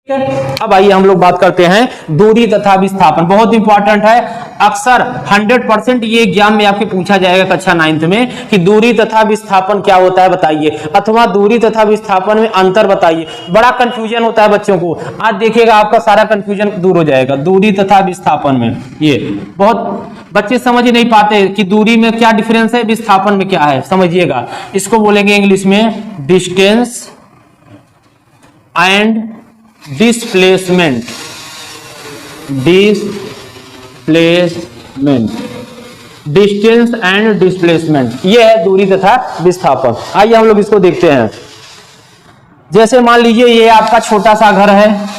अब आइए हम लोग बात करते हैं दूरी तथा विस्थापन। बहुत इंपॉर्टेंट है, अक्सर 100% ये एग्जाम में आपके पूछा जाएगा कक्षा 9th में कि दूरी तथा विस्थापन क्या होता है बताइए, अथवा दूरी तथा विस्थापन में अंतर बताइए। बड़ा कंफ्यूजन होता है बच्चों को, आज देखिएगा आपका सारा कंफ्यूजन दूर हो जाएगा। दूरी तथा विस्थापन में ये बहुत बच्चे समझ नहीं पाते कि दूरी में क्या डिफरेंस है, विस्थापन में क्या है। समझिएगा, इसको बोलेंगे इंग्लिश में distance and displacement. Distance and displacement, ये है दूरी तथा विस्थापन। आइए हम लोग इसको देखते हैं। जैसे मान लीजिए ये आपका छोटा सा घर है,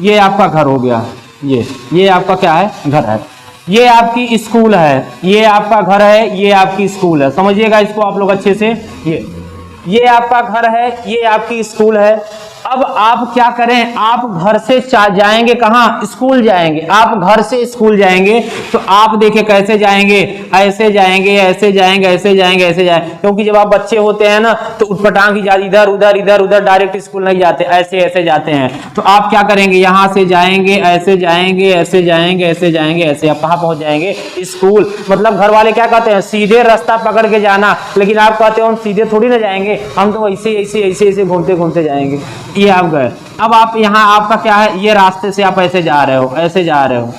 ये आपका घर हो गया, ये आपका क्या है, घर है। ये आपकी स्कूल है, ये आपका घर है, ये आपकी स्कूल है। समझिएगा इसको आप लोग अच्छे से। ये आपका घर है, ये आपकी स्कूल है। अब आप क्या करें, आप घर से जाएंगे कहाँ, स्कूल जाएंगे। आप घर से स्कूल जाएंगे तो आप देखिए कैसे जाएंगे, ऐसे जाएंगे, ऐसे जाएंगे, ऐसे जाएंगे, ऐसे जाएंगे। क्योंकि जब आप बच्चे होते हैं ना तो उठपटांग ही जाते, इधर उधर इधर उधर, डायरेक्ट स्कूल नहीं जाते, ऐसे ऐसे जाते हैं। तो आप क्या करेंगे, यहाँ से जाएंगे, ऐसे जाएंगे, ऐसे जाएंगे, ऐसे जाएंगे, ऐसे आप कहाँ पहुंच जाएंगे, स्कूल। मतलब घर वाले क्या कहते हैं, सीधे रास्ता पकड़ के जाना। लेकिन आप कहते हो हम सीधे थोड़ी ना जाएंगे, हम तो ऐसे ऐसे ऐसे ऐसे घूमते घूमते जाएंगे। ये आप गए। अब आप यहाँ, आपका क्या है, ये रास्ते से आप ऐसे जा रहे हो, ऐसे जा रहे हो,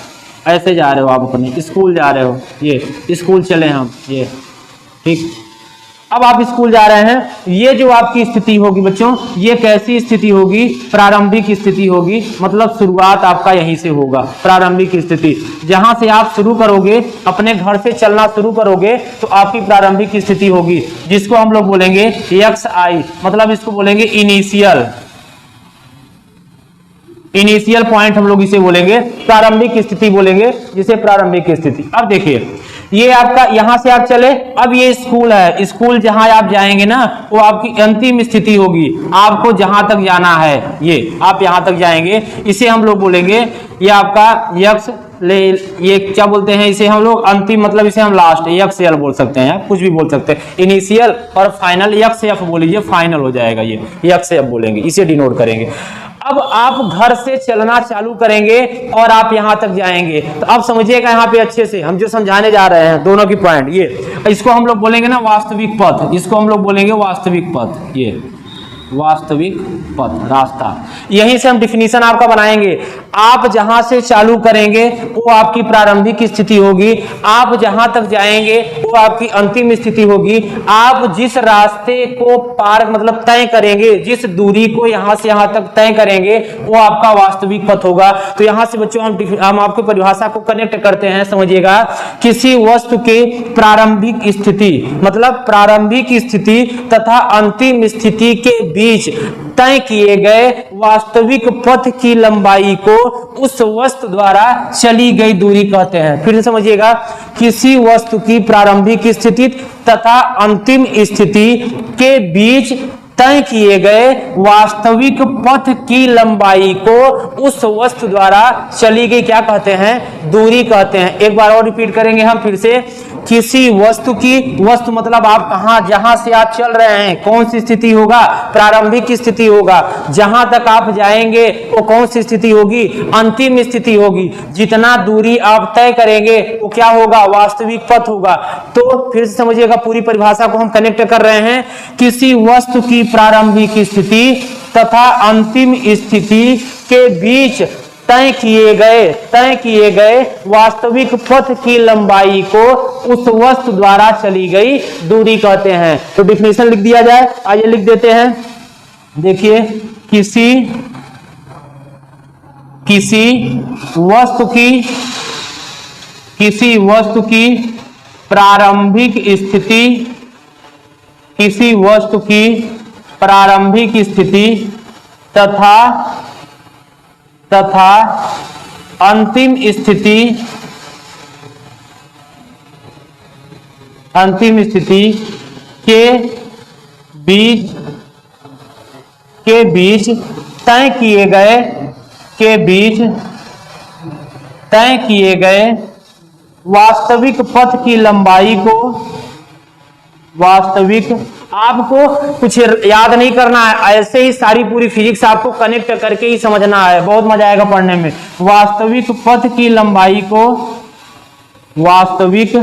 ऐसे जा रहे हो, आप अपने स्कूल जा रहे हो। ये स्कूल चले हम, ये ठीक। अब आप स्कूल जा रहे हैं। ये जो आपकी स्थिति होगी बच्चों, ये कैसी स्थिति होगी, प्रारंभिक स्थिति होगी। मतलब शुरुआत आपका यहीं से होगा, प्रारंभिक स्थिति। जहां से आप शुरू करोगे, अपने घर से चलना शुरू करोगे तो आपकी प्रारंभिक स्थिति होगी, जिसको हम लोग बोलेंगे XI। मतलब इसको बोलेंगे इनिशियल पॉइंट, हम लोग इसे बोलेंगे प्रारंभिक स्थिति, बोलेंगे जिसे प्रारंभिक स्थिति। अब देखिए, ये आपका यहां से आप चले, अब ये स्कूल है, स्कूल जहां आप जाएंगे ना वो आपकी अंतिम स्थिति होगी। आपको जहां तक जाना है, ये आप यहां तक जाएंगे, इसे हम लोग बोलेंगे, ये आपका यक्स ये क्या बोलते हैं इसे हम लोग, अंतिम। मतलब इसे हम लास्ट XL बोल सकते हैं, कुछ भी बोल सकते हैं। इनिशियल और फाइनल XF बोल लीजिए, फाइनल हो जाएगा, ये XF बोलेंगे, इसे डिनोट करेंगे। अब आप घर से चलना चालू करेंगे और आप यहां तक जाएंगे। तो अब समझिएगा यहाँ पे अच्छे से, हम जो समझाने जा रहे हैं दोनों की पॉइंट, ये इसको हम लोग बोलेंगे ना वास्तविक पथ, इसको हम लोग बोलेंगे वास्तविक पथ। ये वास्तविक पथ, रास्ता। यहीं से हम डिफिनीशन आपका बनाएंगे। आप जहां से चालू करेंगे वो आपकी प्रारंभिक स्थिति होगी, आप जहां तक जाएंगे वो आपकी अंतिम स्थिति होगी। आप जिस रास्ते को पार मतलब तय करेंगे, जिस दूरी को यहां से यहां तक तय करेंगे वो आपका वास्तविक पथ होगा। तो यहां से बच्चों हम आपको परिभाषा को कनेक्ट करते हैं। समझिएगा, किसी वस्तु के प्रारंभिक स्थिति मतलब प्रारंभिक स्थिति तथा अंतिम स्थिति के बीच तय किए गए वास्तविक पथ की लंबाई को उस वस्तु द्वारा चली गई दूरी कहते हैं। फिर से समझिएगा, किसी वस्तु की प्रारंभिक स्थिति तथा अंतिम स्थिति के बीच तय किए गए वास्तविक पथ की लंबाई को उस वस्तु द्वारा चली गई क्या कहते हैं, दूरी कहते हैं। एक बार और रिपीट करेंगे हम फिर से। किसी वस्तु की, वस्तु मतलब आप कहां, जहां से आप चल रहे हैं कौन सी स्थिति होगा, प्रारंभिक स्थिति होगा। जहां तक आप जाएंगे वो कौन सी स्थिति होगी, अंतिम स्थिति होगी। जितना दूरी आप तय करेंगे वो क्या होगा, वास्तविक पथ होगा। तो फिर से समझिएगा, पूरी परिभाषा को हम कनेक्ट कर रहे हैं। किसी वस्तु की प्रारंभिक स्थिति तथा अंतिम स्थिति के बीच तय किए गए वास्तविक पथ की लंबाई को उस वस्तु द्वारा चली गई दूरी कहते हैं। तो डिफिनेशन लिख दिया जाए, आइए लिख देते हैं। देखिए, किसी वस्तु की प्रारंभिक स्थिति, किसी वस्तु की प्रारंभिक स्थिति तथा अंतिम स्थिति के बीच तय किए गए वास्तविक पथ की लंबाई को आपको कुछ याद नहीं करना है, ऐसे ही सारी पूरी फिजिक्स आपको कनेक्ट करके ही समझना है, बहुत मजा आएगा पढ़ने में। वास्तविक पथ की लंबाई को, वास्तविक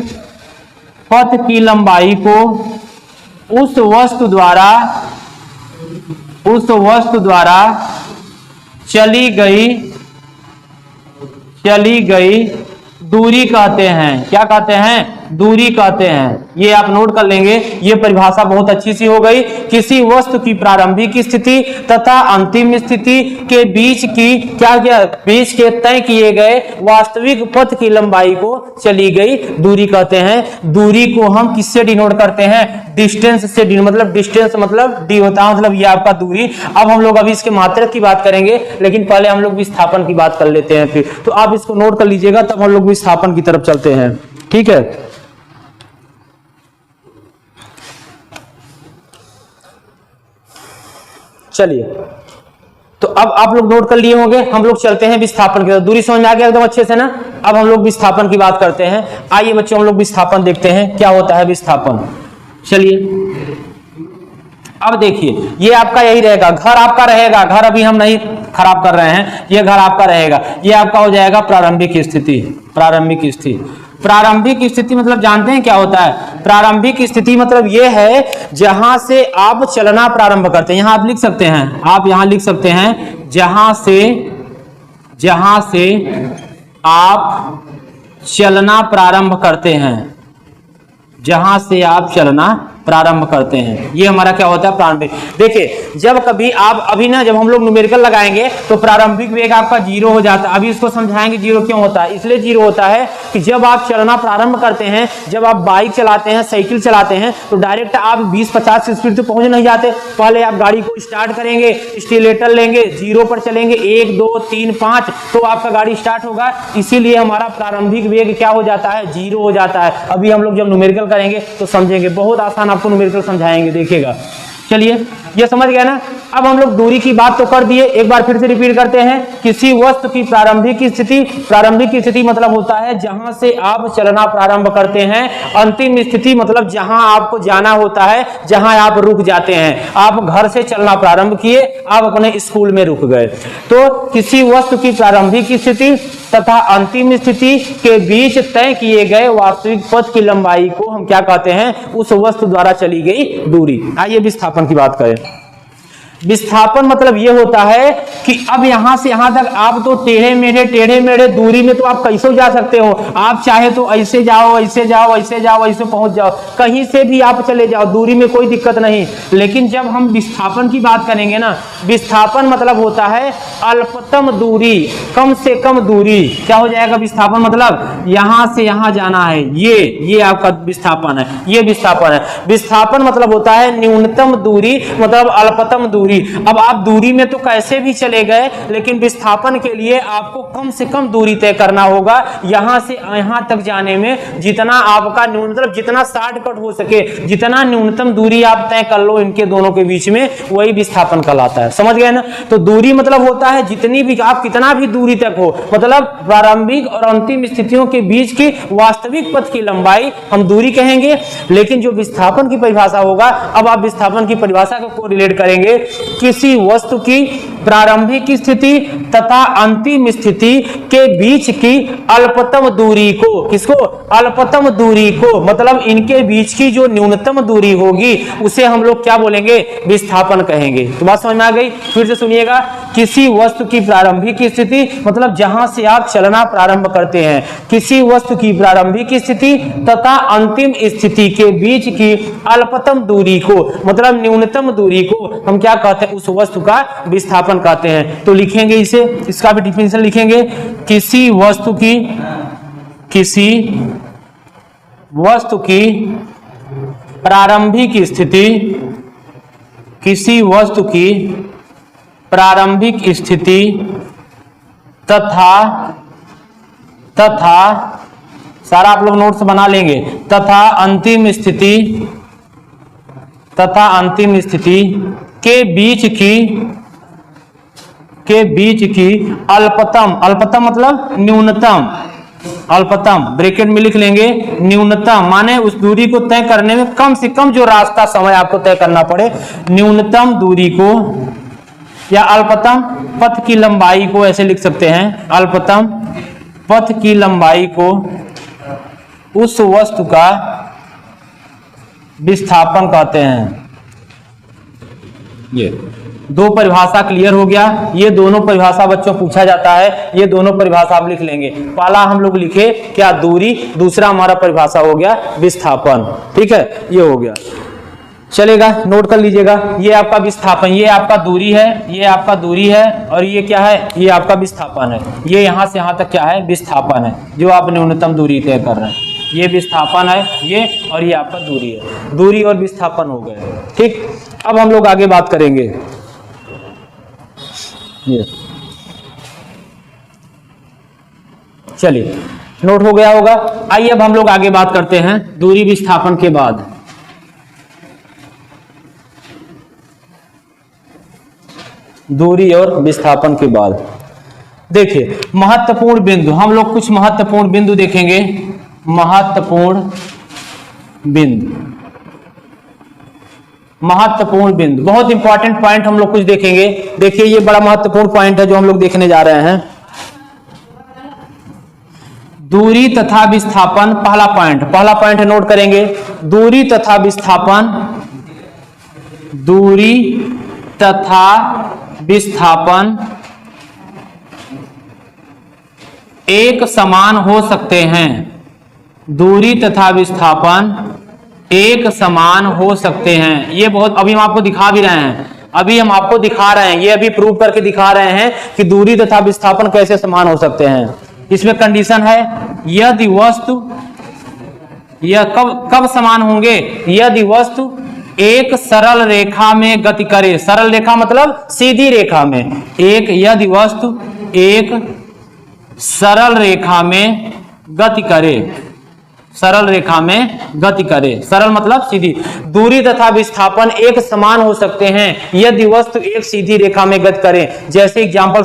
पथ की लंबाई को उस वस्तु द्वारा चली गई दूरी कहते हैं। क्या कहते हैं? दूरी कहते हैं। ये आप नोट कर लेंगे, ये परिभाषा बहुत अच्छी सी हो गई। किसी वस्तु की प्रारंभिक स्थिति तथा अंतिम स्थिति के बीच की बीच के तय किए गए वास्तविक पथ की लंबाई को चली गई दूरी कहते हैं। दूरी को हम किससे डिनोट करते हैं? डिस्टेंस से। मतलब डिस्टेंस मतलब डी होता है, मतलब ये आपका दूरी। अब हम लोग अभी इसके मात्रक की बात करेंगे, लेकिन पहले हम लोग विस्थापन की बात कर लेते हैं फिर। तो आप इसको नोट कर लीजिएगा, तब हम लोग विस्थापन की तरफ चलते हैं। ठीक है, चलिए। तो अब आप लोग नोट कर लिए होंगे, हम लोग चलते हैं विस्थापन की तरफ। दूरी समझ में आ गया एकदम अच्छे से ना? अब हम लोग विस्थापन की बात करते हैं। आइए बच्चों, हम लोग विस्थापन देखते हैं क्या होता है विस्थापन। चलिए, अब देखिए, ये आपका यही रहेगा, घर आपका रहेगा। घर अभी हम नहीं खराब कर रहे हैं, ये घर आपका रहेगा। ये आपका हो जाएगा प्रारंभिक स्थिति। प्रारंभिक स्थिति, प्रारंभिक स्थिति मतलब जानते हैं क्या होता है? प्रारंभिक स्थिति मतलब ये है जहां से आप चलना प्रारंभ करते हैं। यहां आप लिख सकते हैं, आप यहां लिख सकते हैं जहां से आप चलना प्रारंभ करते हैं। जहां से आप चलना प्रारंभ करते हैं, ये हमारा क्या होता है? प्रारंभिक। देखिए, जब कभी आप अभी ना, जब हम लोग न्यूमेरिकल लगाएंगे तो प्रारंभिक वेग आपका 0 हो जाता है। अभी इसको समझाएंगे 0 क्यों होता है। इसलिए 0 होता है कि जब आप चलना प्रारंभ करते हैं, जब आप बाइक चलाते हैं, साइकिल चलाते हैं, तो डायरेक्ट आप 20-50 की स्पीड से पहुंच नहीं जाते। पहले आप गाड़ी को स्टार्ट करेंगे, स्टिलेटर लेंगे, 0 पर चलेंगे, 1 2 3 5, तो आपका गाड़ी स्टार्ट होगा। इसीलिए हमारा प्रारंभिक वेग क्या हो जाता है? 0 हो जाता है। अभी हम लोग जब न्यूमेरिकल करेंगे तो समझेंगे, बहुत आसान आपको न्यूमेरिकल समझाएंगे, देखिएगा। चलिए, ये समझ गया ना? अब हम लोग दूरी की बात तो कर दिए, एक बार फिर से रिपीट करते हैं। किसी वस्तु की प्रारंभिक स्थिति, प्रारंभिक स्थिति मतलब होता है जहां से आप चलना प्रारंभ करते हैं। अंतिम स्थिति मतलब जहां आपको जाना होता है, जहां आप रुक जाते हैं। आप घर से चलना प्रारंभ किए, आप अपने स्कूल में रुक गए। तो किसी वस्तु की प्रारंभिक स्थिति तथा अंतिम स्थिति के बीच तय किए गए वास्तविक पथ की लंबाई को हम क्या कहते हैं? उस वस्तु द्वारा चली गई दूरी। आइए विस्थापन की बात करें। विस्थापन मतलब ये होता है कि अब यहां से यहां तक आप तो टेढ़े मेढ़े दूरी में तो आप कैसे जा सकते हो। आप चाहे तो ऐसे जाओ, ऐसे जाओ, ऐसे जाओ, ऐसे पहुंच जाओ, कहीं से भी आप चले जाओ, दूरी में कोई दिक्कत नहीं। लेकिन जब हम विस्थापन की बात करेंगे ना, विस्थापन मतलब होता है अल्पतम दूरी, कम से कम दूरी। क्या हो जाएगा विस्थापन? मतलब यहां से यहां जाना है, ये आपका विस्थापन है। ये विस्थापन है। विस्थापन मतलब होता है न्यूनतम दूरी, मतलब अल्पतम दूरी। अब आप दूरी में तो कैसे भी चले गए, लेकिन विस्थापन के लिए आपको कम से कम दूरी तय करना होगा। यहां से यहां तक जाने में जितना आपका न्यूनतम, जितना शॉर्टकट हो सके, जितना न्यूनतम दूरी आप तय कर लो इनके दोनों के बीच में, वही विस्थापन कहलाता है। समझ गए ना? तो दूरी मतलब होता है जितनी भी आप कितना भी दूरी तक हो, मतलब प्रारंभिक और अंतिम स्थितियों के बीच की वास्तविक पथ की लंबाई हम दूरी कहेंगे। लेकिन जो विस्थापन की परिभाषा होगा, अब आप विस्थापन की परिभाषा को रिलेट करेंगे किसी वस्तु की प्रारंभिक स्थिति तथा अंतिम स्थिति के बीच की अल्पतम दूरी को, किसको? अल्पतम दूरी को, मतलब इनके बीच की जो न्यूनतम दूरी होगी उसे हम लोग क्या बोलेंगे? विस्थापन कहेंगे। तो बात समझ में आ गई? फिर से सुनिएगा। किसी वस्तु की प्रारंभिक स्थिति मतलब जहां से आप चलना प्रारंभ करते हैं, किसी वस्तु की प्रारंभिक स्थिति तथा अंतिम स्थिति के बीच की अल्पतम दूरी को, मतलब न्यूनतम दूरी को हम क्या कहते हैं? उस वस्तु का विस्थापन कहते हैं। तो लिखेंगे इसे, इसका भी डिफिनेशन लिखेंगे। किसी वस्तु की प्रारंभिक स्थिति, किसी वस्तु की प्रारंभिक स्थिति तथा सारा आप लोग नोट्स बना लेंगे, तथा अंतिम स्थिति के बीच की अल्पतम मतलब न्यूनतम अल्पतम ब्रैकेट में लिख लेंगे, न्यूनतम माने उस दूरी को तय करने में कम से कम जो रास्ता समय आपको तय करना पड़े, न्यूनतम दूरी को या अल्पतम पथ की लंबाई को ऐसे लिख सकते हैं, अल्पतम पथ की लंबाई को उस वस्तु का विस्थापन कहते हैं। ये दो परिभाषा क्लियर हो गया। ये दोनों परिभाषा बच्चों पूछा जाता है, ये दोनों परिभाषा आप लिख लेंगे। पहला हम लोग लिखे क्या, दूरी, दूसरा हमारा परिभाषा हो गया विस्थापन। ठीक है, ये हो गया, चलेगा, नोट कर लीजिएगा। ये आपका विस्थापन, ये आपका दूरी है, ये आपका दूरी है, और ये क्या है, ये आपका विस्थापन है। ये यहां से यहां तक क्या है, विस्थापन है, जो आप न्यूनतम दूरी तय कर रहे हैं। ये विस्थापन है, ये, और ये आपका दूरी है। दूरी और विस्थापन हो गए। ठीक, अब हम लोग आगे बात करेंगे। ये चलिए, नोट हो गया होगा। आइए अब हम लोग आगे बात करते हैं दूरी विस्थापन के बाद। दूरी और विस्थापन के बाद देखिए महत्वपूर्ण बिंदु, हम लोग कुछ महत्वपूर्ण बिंदु देखेंगे। महत्वपूर्ण बिंदु, महत्वपूर्ण बिंदु, बहुत इंपॉर्टेंट पॉइंट हम लोग कुछ देखेंगे। देखिए ये बड़ा महत्वपूर्ण पॉइंट है जो हम लोग देखने जा रहे हैं। दूरी तथा विस्थापन, पहला पॉइंट है, नोट करेंगे। दूरी तथा विस्थापन, दूरी तथा विस्थापन एक समान हो सकते हैं। दूरी तथा विस्थापन एक समान हो सकते हैं। ये बहुत, अभी हम आपको दिखा भी रहे हैं, अभी हम आपको दिखा रहे हैं, ये अभी प्रूव करके दिखा रहे हैं कि दूरी तथा विस्थापन कैसे समान हो सकते हैं। इसमें कंडीशन है, यदि वस्तु, यह कब समान होंगे, यदि वस्तु एक सरल रेखा में गति करे। सरल रेखा मतलब सीधी रेखा में। यदि वस्तु एक सरल रेखा में गति करे, सरल रेखा में गति करे, सरल मतलब सीधी। दूरी तथा विस्थापन एक समान हो सकते हैं यदि वस्तु एक सीधी रेखा में गति करे। जैसे एग्जांपल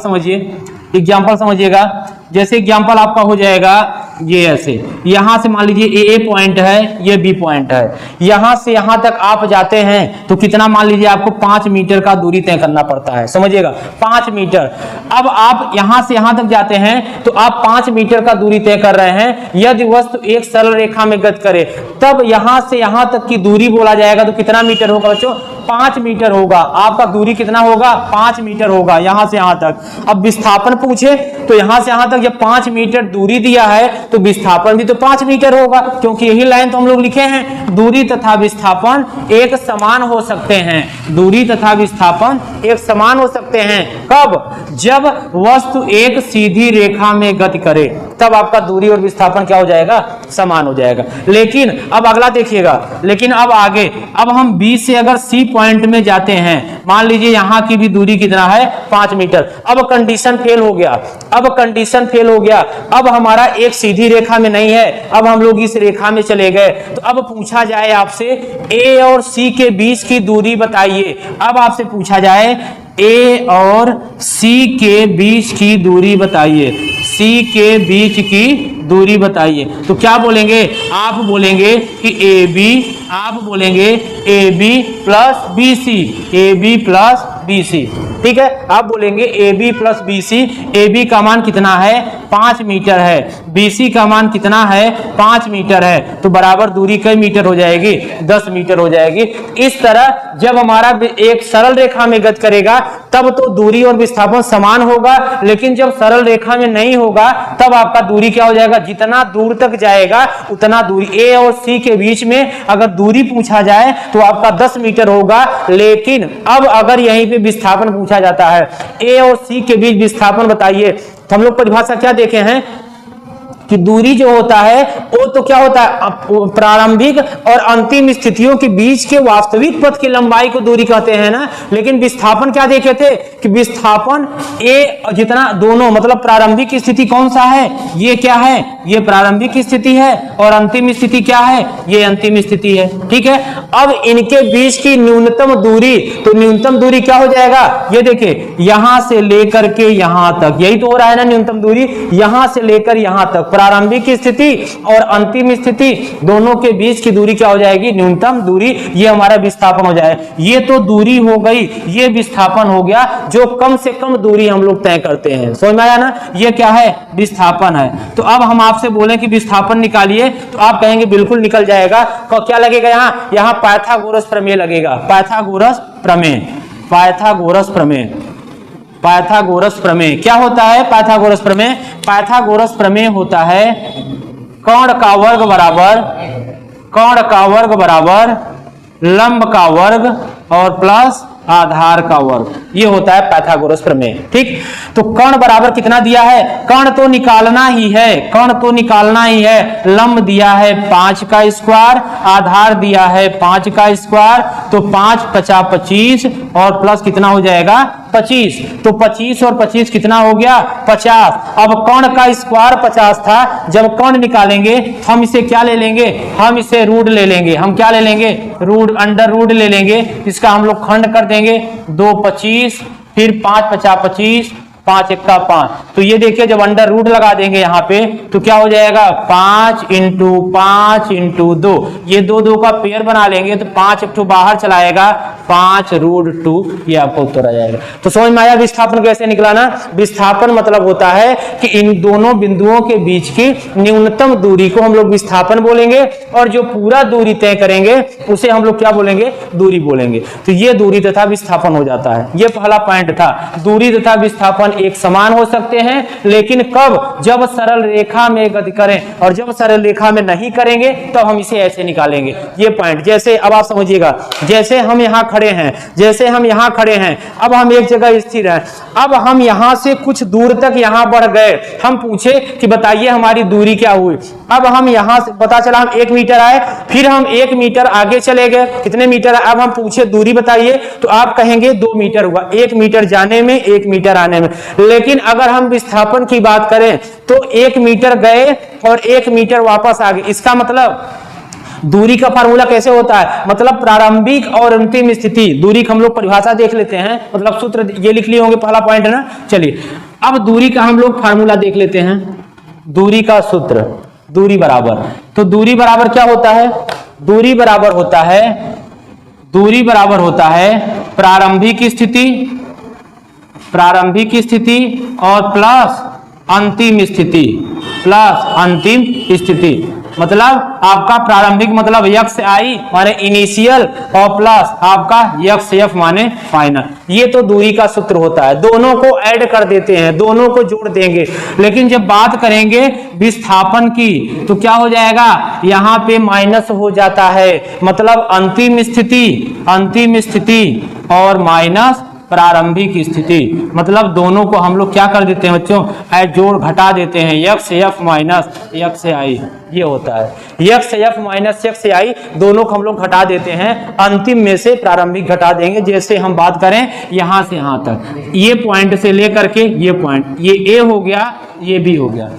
समझिएगा, जैसे एग्जांपल आपका हो जाएगा ये ऐसे, यहां से मान लीजिए ए पॉइंट है, ये बी पॉइंट है, यहां से यहां तक आप जाते हैं तो कितना, मान लीजिए आपको 5 मीटर का दूरी तय करना पड़ता है, समझिएगा 5 मीटर। अब आप यहां से यहां तक जाते हैं तो आप 5 मीटर का दूरी तय कर रहे हैं। यदि वस्तु एक सरल रेखा में गति करे तब यहां से यहां तक की दूरी बोला जाएगा तो कितना मीटर होगा बच्चों, 5 मीटर होगा। आपका दूरी कितना होगा, 5 मीटर होगा यहां से यहां तक। अब विस्थापन पूछे तो यहां से यहां तक जब 5 मीटर दूरी दिया है तो विस्थापन भी तो 5 मीटर होगा, क्योंकि यही लाइन तो हम लोग लिखे हैं। दूरी तथा विस्थापन एक समान हो सकते हैं। दूरी तथा विस्थापन एक समान हो सकते हैं कब, जब वस्तु एक सीधी रेखा में गति करे, तब आपका दूरी और विस्थापन क्या हो जाएगा, समान हो जाएगा। लेकिन अब अगला देखिएगा, लेकिन अब आगे, अब हम बी से अगर सी पॉइंट में जाते हैं, मान लीजिए यहां की भी दूरी कितना है, 5 मीटर। अब कंडीशन फेल हो गया, अब हमारा एक सीधी रेखा में नहीं है, अब हम लोग इस रेखा में चले गए। तो अब पूछा जाए आपसे ए और सी के बीच की दूरी बताइए। अब आपसे पूछा जाए ए और सी के बीच की दूरी बताइए, सी के बीच की दूरी बताइए। तो क्या बोलेंगे, आप बोलेंगे कि A B plus B C, A B plus B C. ठीक है, आप बोलेंगे A B plus B C. A B का मान कितना है, 5 मीटर है, बी सी का मान कितना है, 5 मीटर है, तो बराबर दूरी कई मीटर हो जाएगी, 10 मीटर हो जाएगी। इस तरह जब हमारा एक सरल रेखा में गति करेगा तब तो दूरी और विस्थापन समान होगा, लेकिन जब सरल रेखा में नहीं होगा तब आपका दूरी क्या हो जाएगा, जितना दूर तक जाएगा उतना दूरी। ए और सी के बीच में अगर दूरी पूछा जाए तो आपका 10 मीटर होगा, लेकिन अब अगर यहीं पे विस्थापन पूछा जाता है, ए और सी के बीच विस्थापन बताइए, तो हम लोग परिभाषा क्या देखे हैं कि दूरी जो होता है वो तो क्या होता है, प्रारंभिक और अंतिम स्थितियों के बीच के वास्तविक पथ की लंबाई को दूरी कहते हैं ना। लेकिन विस्थापन क्या देखे थे कि विस्थापन ए जितना दोनों, मतलब प्रारंभिक स्थिति कौन सा है, ये क्या है, ये प्रारंभिक स्थिति है, और अंतिम स्थिति क्या है, ये अंतिम स्थिति है। ठीक है, अब इनके बीच की न्यूनतम दूरी, तो न्यूनतम दूरी क्या हो जाएगा, ये देखिए यहां से लेकर के यहां तक, यही तो हो रहा है ना न्यूनतम दूरी, यहां से लेकर यहां तक प्रारंभिक स्थिति और अंतिम स्थिति दोनों के बीच की दूरी क्या हो जाएगी, न्यूनतम दूरी, ये हमारा विस्थापन हो जाए। ये तो दूरी हो गई, ये विस्थापन हो गया, जो कम से कम दूरी हम लोग तय करते हैं। समझ में आया ना, ये क्या है, विस्थापन है। तो अब हम आपसे बोलें कि विस्थापन निकालिए, तो आप कहेंगे बिल्कुल निकल जाएगा। क्या लगेगा यहाँ, यहाँ पाइथागोरस प्रमेय लगेगा, पाइथागोरस प्रमेय, पाइथागोरस प्रमेय, पाइथागोरस प्रमेय क्या होता है, पाइथागोरस प्रमेय, पाइथागोरस प्रमेय होता है कर्ण का वर्ग बराबर, कर्ण का वर्ग बराबर लंब का वर्ग और प्लस आधार का वर्ग, ये होता है पाइथागोरस प्रमेय। ठीक, तो कर्ण बराबर कितना दिया है, कर्ण तो निकालना ही है, कर्ण तो निकालना ही है। लंब दिया है 5 का स्क्वायर, आधार दिया है 5 का स्क्वायर, तो 5 50 25 और प्लस कितना हो जाएगा 25, तो 25 और 25 कितना हो गया 50। अब कर्ण का स्क्वायर 50 था, जब कर्ण निकालेंगे तो हम इसे क्या ले लेंगे, हम इसे रूट ले लेंगे, हम क्या ले लेंगे, रूट, अंडर रूट ले लेंगे, इसका हम लोग खंड कर देंगे, 2 25, फिर 5 50 25, 5 1 5, तो ये देखिए जब अंडर रूट लगा देंगे यहाँ पे तो क्या हो जाएगा 5 इंटू 5 इंटू 2, ये 2 2 का पेयर बना लेंगे तो 5 एक बाहर चलाएगा, 5 रूट 2, ये आपको उत्तर आ जाएगा। तो समझ में आया विस्थापन कैसे निकलाना। विस्थापन मतलब होता है कि इन दोनों बिंदुओं के बीच की न्यूनतम दूरी को हम लोग विस्थापन बोलेंगे, और जो पूरा दूरी तय करेंगे उसे हम लोग क्या बोलेंगे, दूरी बोलेंगे। तो ये दूरी तथा विस्थापन हो जाता है। ये पहला पॉइंट था, दूरी तथा विस्थापन एक समान हो सकते हैं, लेकिन कब, जब सरल रेखा में गति करें, और जब सरल रेखा में नहीं करेंगे तो हम इसे ऐसे निकालेंगे। ये पॉइंट, जैसे अब आप समझिएगा, जैसे हम यहाँ खड़े हैं, जैसे हम यहाँ खड़े हैं, अब हम एक जगह स्थिर हैं, अब हम यहाँ से कुछ दूर तक यहाँ बढ़ गए, हम पूछे कि बताइए हमारी दूरी क्या हुई। अब हम यहाँ से पता चला हम 1 मीटर आए, फिर हम 1 मीटर आगे चले गए, कितने मीटर, अब हम पूछे दूरी बताइए, तो आप कहेंगे 2 मीटर हुआ, 1 मीटर जाने में 1 मीटर आने में। लेकिन अगर हम विस्थापन की बात करें तो 1 मीटर गए और 1 मीटर वापस आ गए, इसका मतलब दूरी का फार्मूला कैसे होता है, मतलब प्रारंभिक और अंतिम स्थिति, दूरी का हम लोग परिभाषा देख लेते हैं, मतलब सूत्र ये लिख लिए होंगे, पहला पॉइंट है ना। चलिए अब दूरी का हम लोग फार्मूला देख लेते हैं, दूरी का सूत्र, दूरी बराबर, तो दूरी बराबर क्या होता है, दूरी बराबर होता है, दूरी बराबर होता है प्रारंभिक स्थिति, प्रारंभिक स्थिति और प्लस अंतिम स्थिति, प्लस अंतिम स्थिति, मतलब आपका प्रारंभिक मतलब यक्स से आई माने इनिशियल, और प्लस आपका यक्स एफ माने फाइनल। ये तो दूरी का सूत्र होता है, दोनों को ऐड कर देते हैं, दोनों को जोड़ देंगे। लेकिन जब बात करेंगे विस्थापन की तो क्या हो जाएगा, यहाँ पे माइनस हो जाता है, मतलब अंतिम स्थिति, अंतिम स्थिति और माइनस प्रारंभिक स्थिति, मतलब दोनों को हम लोग क्या कर देते हैं बच्चों, जोड़ घटा देते हैं, यक्स एफ माइनस यक्स आई, ये होता है यक्स एफ माइनस यक्स आई, दोनों को हम लोग घटा देते हैं, अंतिम में से प्रारंभिक घटा देंगे। जैसे हम बात करें यहां से यहां तक, ये पॉइंट से लेकर के ये पॉइंट, ये ए हो गया, ये बी हो गया।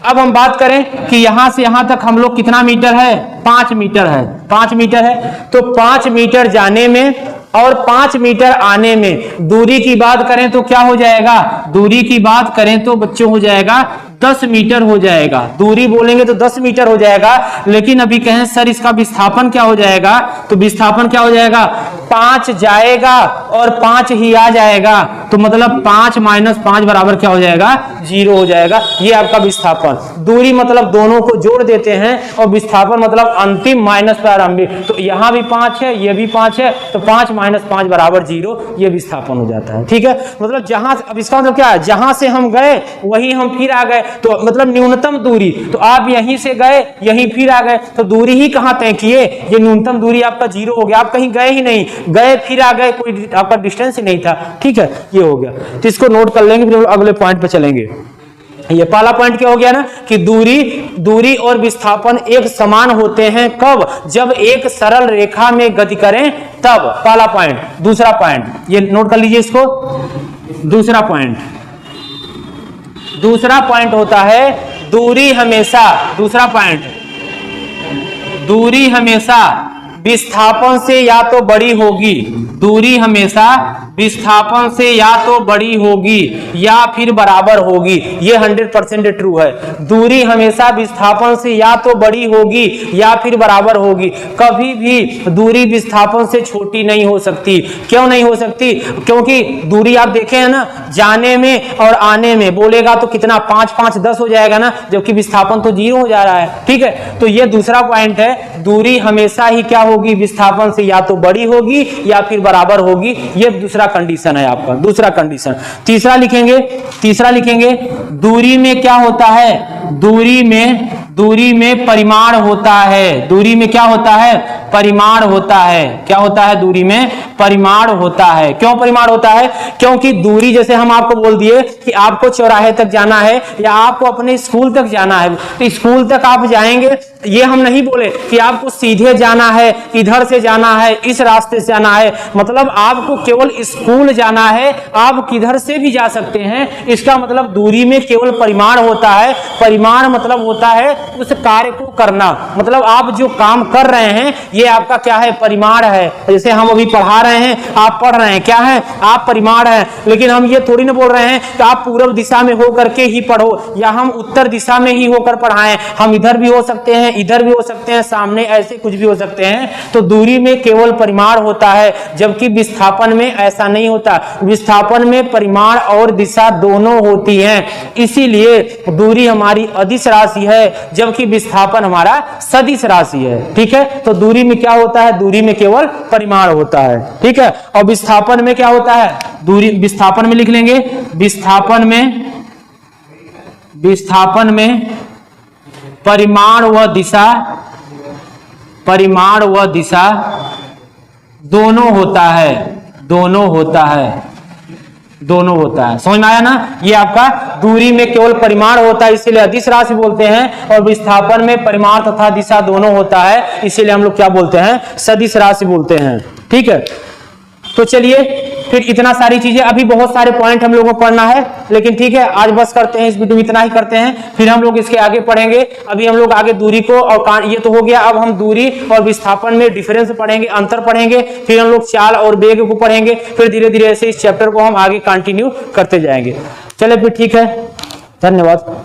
अब हम बात करें कि यहां से यहां तक हम लोग कितना मीटर है, 5 मीटर है, 5 मीटर है, तो 5 मीटर जाने में और 5 मीटर आने में दूरी की बात करें तो क्या हो जाएगा, दूरी की बात करें तो बच्चों हो जाएगा 10 मीटर हो जाएगा, दूरी बोलेंगे तो 10 मीटर हो जाएगा। लेकिन अभी कहें सर इसका विस्थापन क्या हो जाएगा, तो विस्थापन क्या हो जाएगा, 5 जाएगा और 5 ही आ जाएगा, तो मतलब 5 माइनस 5 बराबर क्या हो जाएगा, 0 हो जाएगा। ये आपका विस्थापन, दूरी मतलब दोनों को जोड़ देते हैं, और विस्थापन मतलब अंतिम माइनस प्रारंभिक, तो यहाँ भी 5 है, ये भी 5 है, तो 5 माइनस 5 बराबर 0, ये विस्थापन हो जाता है। ठीक है, मतलब जहां, अब इसका मतलब क्या है, जहां से हम गए वहीं हम फिर आ गए, तो मतलब न्यूनतम दूरी, तो आप यहीं से गए यहीं फिर आ गए, तो दूरी ही कहां तय किए, ये न्यूनतम दूरी आपका 0 हो गया, आप कहीं गए ही नहीं, गए फिर आ गए, कोई आपका डिस्टेंस ही नहीं था। ठीक है, ये हो गया, तो इसको नोट कर लेंगे, फिर अगले पॉइंट पे चलेंगे। ये पहला पॉइंट क्या हो गया ना कि दूरी और विस्थापन एक समान होते हैं, कब, जब एक सरल रेखा में गति करें तब, पहला पॉइंट। दूसरा पॉइंट ये नोट कर लीजिए इसको, दूसरा पॉइंट होता है दूरी हमेशा, दूसरा पॉइंट, दूरी हमेशा विस्थापन से या तो बड़ी होगी, दूरी हमेशा विस्थापन से या तो बड़ी होगी या फिर बराबर होगी। ये 100% ट्रू है। दूरी हमेशा विस्थापन से या तो बड़ी होगी या फिर बराबर होगी। कभी भी दूरी विस्थापन से छोटी नहीं हो सकती। क्यों नहीं हो सकती? क्योंकि दूरी आप देखे हैं ना, जाने में और आने में बोलेगा तो कितना 5 5 10 हो जाएगा ना, जबकि विस्थापन तो 0 हो जा रहा है। ठीक है, तो ये दूसरा पॉइंट है, दूरी हमेशा ही क्या होगी, विस्थापन से या तो बड़ी होगी या फिर बराबर होगी। ये दूसरा कंडीशन है आपका, दूसरा कंडीशन। तीसरा लिखेंगे दूरी में क्या होता है, दूरी में परिमाण होता है। दूरी में क्या होता है, परिमाण होता है। क्या होता है, दूरी में परिमाण होता है। क्यों परिमाण होता है? क्योंकि दूरी, जैसे हम आपको बोल दिए कि आपको चौराहे तक जाना है या आपको अपने स्कूल तक जाना है, तो स्कूल तक आप जाएंगे, ये हम नहीं बोले कि आपको सीधे जाना है, इधर से जाना है, इस रास्ते से जाना है। मतलब आपको केवल स्कूल जाना है, आप किधर से भी जा सकते हैं। इसका मतलब दूरी में केवल परिमाण होता है। परिमाण मतलब होता है उस कार्य को करना, मतलब आप जो काम कर रहे हैं ये आपका क्या है, परिमाण है। जैसे हम अभी पढ़ा रहे हैं, आप पढ़ रहे हैं, क्या है, आप परिमाण है। लेकिन हम ये थोड़ी ना बोल रहे हैं कि आप पूर्व दिशा में हो करके ही पढ़ो या हम उत्तर दिशा में ही होकर पढ़ाएं। हम इधर भी हो सकते हैं, इधर भी हो सकते हैं, सामने ऐसे कुछ भी हो सकते हैं। तो दूरी में केवल परिमाण होता है, जबकि विस्थापन में ऐसा नहीं होता। विस्थापन में परिमाण और दिशा दोनों होती हैं, इसीलिए दूरी हमारी अदिश राशि है जबकि विस्थापन हमारा सदिश राशि है। ठीक है, तो दूरी में क्या होता है, दूरी में केवल परिमाण होता है। ठीक है, और विस्थापन में क्या होता है, दूरी, विस्थापन में लिख लेंगे, विस्थापन में परिमाण व दिशा दोनों होता है। समझ में आया ना? ये आपका दूरी में केवल परिमाण होता है, इसीलिए अदिश राशि बोलते हैं, और विस्थापन में परिमाण तथा दिशा दोनों होता है, इसीलिए हम लोग क्या बोलते हैं, सदिश राशि बोलते हैं। ठीक है, तो चलिए फिर इतना सारी चीजें, अभी बहुत सारे पॉइंट हम लोगों को पढ़ना है, लेकिन ठीक है आज बस करते हैं, इस वीडियो में इतना ही करते हैं, फिर हम लोग इसके आगे पढ़ेंगे। अभी हम लोग आगे दूरी को और ये तो हो गया, अब हम दूरी और विस्थापन में डिफरेंस पढ़ेंगे, अंतर पढ़ेंगे, फिर हम लोग चाल और वेग को पढ़ेंगे, फिर धीरे धीरे ऐसे इस चैप्टर को हम आगे कंटिन्यू करते जाएंगे। चलिए फिर ठीक है, धन्यवाद।